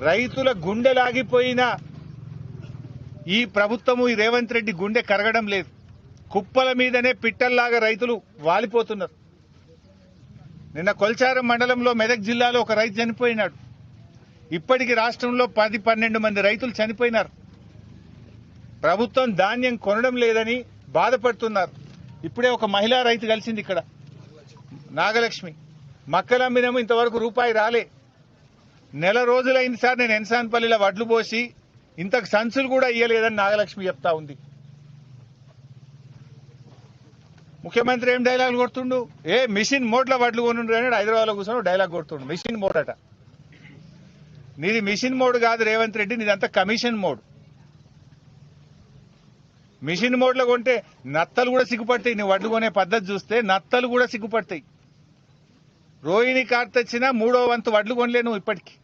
రైతుల గుండెలాగిపోయిన ఈ ప్రభుత్వము ఈ రేవంత్ రెడ్డి గుండె కరగడం లేదు. కుప్పల మీదనే పిట్టల్లాగా రైతులు వాలిపోతున్నారు. నిన్న కొల్చారం మండలంలో మెదక్ జిల్లాలో ఒక రైతు చనిపోయినాడు. ఇప్పటికి రాష్ట్రంలో 10-12 మంది రైతులు చనిపోయినారు. ప్రభుత్వం ధాన్యం కొనడం లేదని బాధపడుతున్నారు. ఇప్పుడే ఒక మహిళా రైతు కలిసింది ఇక్కడ, నాగలక్ష్మి. మక్కలమ్మినేమో ఇంతవరకు రూపాయి రాలే. నెల రోజులైంది సార్ నేను ఎన్సాన్పల్లిలో వడ్లు పోసి, ఇంతకు సంచులు కూడా ఇయ్యలేదని నాగలక్ష్మి చెప్తా ఉంది. ముఖ్యమంత్రి ఏం డైలాగులు కొడుతుండు? మిషన్ మోడ్ల వడ్లు కొనుండు అని హైదరాబాద్లో కూర్చొని డైలాగ్ కొడుతుండు. మిషన్ మోడ్ అట. నీది మిషన్ మోడ్ కాదు రేవంత్ రెడ్డి, నీదంతా కమిషన్ మోడ్. మిషన్ మోడ్లో కొంటే నత్తలు కూడా సిగ్గుపడతాయి. నీ వడ్లు కొనే పద్ధతి చూస్తే నత్తలు కూడా సిగ్గుపడతాయి. రోహిణి కార్తె వచ్చినా 3వ వంతు వడ్లు కొనలే నువ్వు ఇప్పటికీ.